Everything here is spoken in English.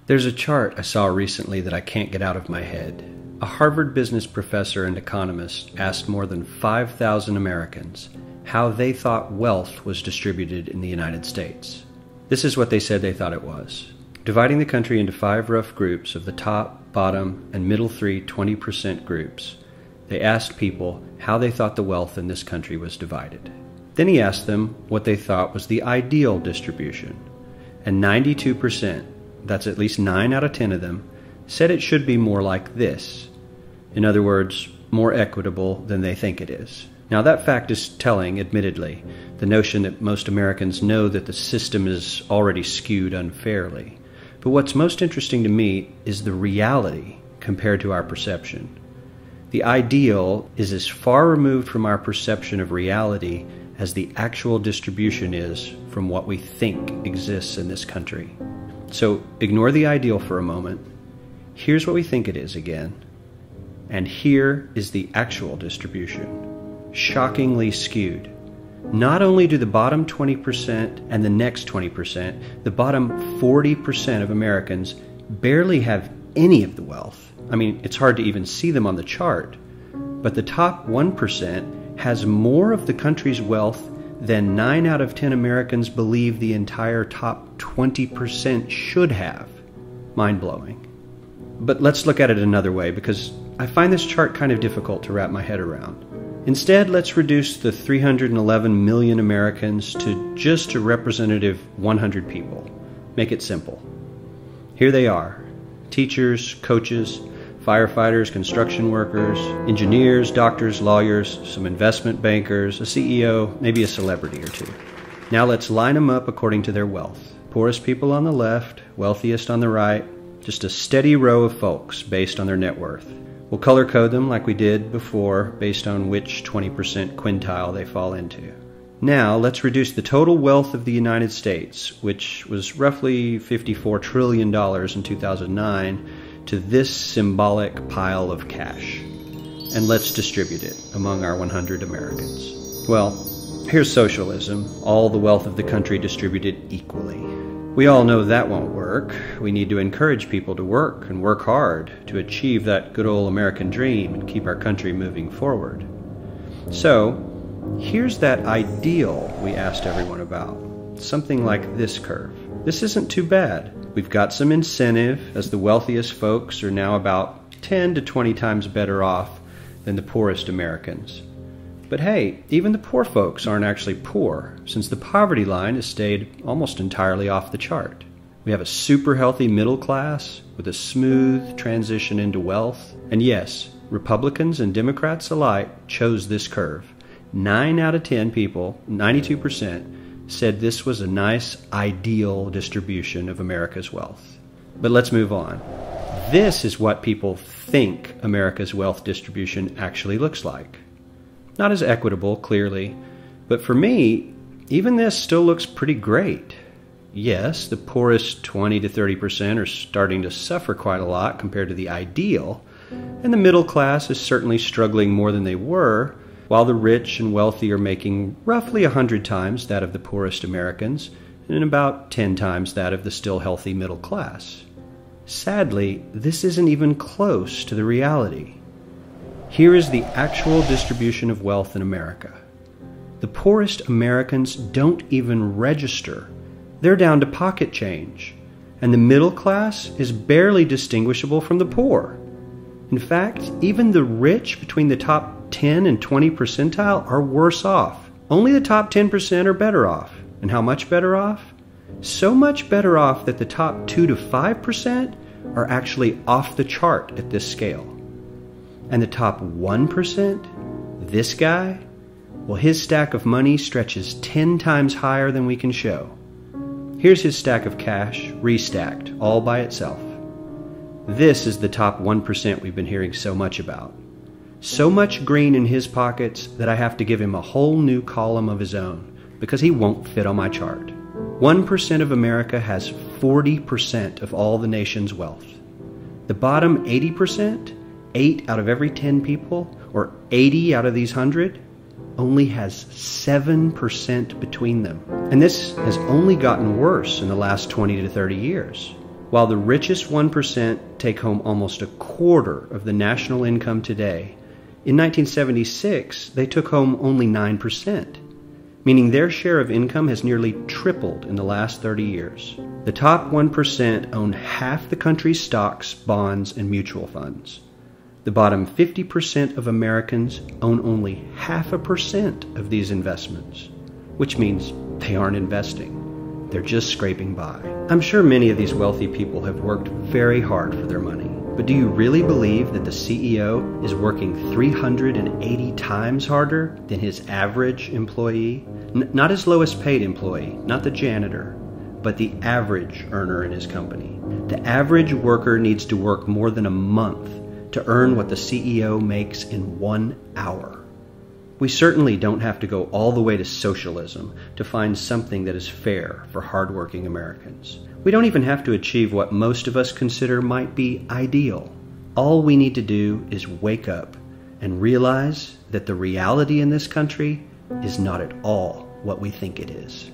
There's a chart I saw recently that I can't get out of my head. A Harvard business professor and economist asked more than 5,000 Americans how they thought wealth was distributed in the United States. This is what they said they thought it was. Dividing the country into 5 rough groups of the top, bottom, and middle 20% groups, they asked people how they thought the wealth in this country was divided. Then he asked them what they thought was the ideal distribution. And 92%, that's at least 9 out of 10 of them, said it should be more like this. In other words, more equitable than they think it is. Now that fact is telling, admittedly, the notion that most Americans know that the system is already skewed unfairly. But what's most interesting to me is the reality compared to our perception. The ideal is as far removed from our perception of reality as the actual distribution is from what we think exists in this country. So ignore the ideal for a moment. Here's what we think it is again. And here is the actual distribution. Shockingly skewed. Not only do the bottom 20% and the next 20%, the bottom 40% of Americans barely have any of the wealth. I mean, it's hard to even see them on the chart. But the top 1% has more of the country's wealth than 9 out of 10 Americans believe the entire top 20% should have. Mind-blowing. But let's look at it another way, because I find this chart kind of difficult to wrap my head around. Instead, let's reduce the 311 million Americans to just a representative 100 people. Make it simple. Here they are: teachers, coaches, firefighters, construction workers, engineers, doctors, lawyers, some investment bankers, a CEO, maybe a celebrity or two. Now let's line them up according to their wealth. Poorest people on the left, wealthiest on the right, just a steady row of folks based on their net worth. We'll color code them like we did before based on which 20% quintile they fall into. Now let's reduce the total wealth of the United States, which was roughly $54 trillion in 2009, to this symbolic pile of cash. And let's distribute it among our 100 Americans. Well, here's socialism, all the wealth of the country distributed equally. We all know that won't work. We need to encourage people to work and work hard to achieve that good old American dream and keep our country moving forward. So, here's that ideal we asked everyone about. Something like this curve. This isn't too bad. We've got some incentive, as the wealthiest folks are now about 10 to 20 times better off than the poorest Americans. But hey, even the poor folks aren't actually poor, since the poverty line has stayed almost entirely off the chart. We have a super healthy middle class with a smooth transition into wealth. And yes, Republicans and Democrats alike chose this curve. 9 out of 10 people, 92%, said this was a nice, ideal distribution of America's wealth. But let's move on. This is what people think America's wealth distribution actually looks like. Not as equitable, clearly, but for me, even this still looks pretty great. Yes, the poorest 20 to 30% are starting to suffer quite a lot compared to the ideal, and the middle class is certainly struggling more than they were, while the rich and wealthy are making roughly 100 times that of the poorest Americans, and about 10 times that of the still healthy middle class. Sadly, this isn't even close to the reality. Here is the actual distribution of wealth in America. The poorest Americans don't even register. They're down to pocket change. And the middle class is barely distinguishable from the poor. In fact, even the rich between the top 10 and 20 percentile are worse off. Only the top 10% are better off. And how much better off? So much better off that the top 2 to 5% are actually off the chart at this scale. And the top 1%, this guy, well, his stack of money stretches 10 times higher than we can show. Here's his stack of cash, restacked, all by itself. This is the top 1% we've been hearing so much about. So much green in his pockets that I have to give him a whole new column of his own, because he won't fit on my chart. 1% of America has 40% of all the nation's wealth. The bottom 80%, 8 out of every 10 people, or 80 out of these 100, only has 7% between them. And this has only gotten worse in the last 20 to 30 years. While the richest 1% take home almost a quarter of the national income today, in 1976 they took home only 9%, meaning their share of income has nearly tripled in the last 30 years. The top 1% own half the country's stocks, bonds, and mutual funds. The bottom 50% of Americans own only 0.5% of these investments, which means they aren't investing. They're just scraping by. I'm sure many of these wealthy people have worked very hard for their money, but do you really believe that the CEO is working 380 times harder than his average employee? Not his lowest paid employee, not the janitor, but the average earner in his company. The average worker needs to work more than a month to earn what the CEO makes in 1 hour. We certainly don't have to go all the way to socialism to find something that is fair for hardworking Americans. We don't even have to achieve what most of us consider might be ideal. All we need to do is wake up and realize that the reality in this country is not at all what we think it is.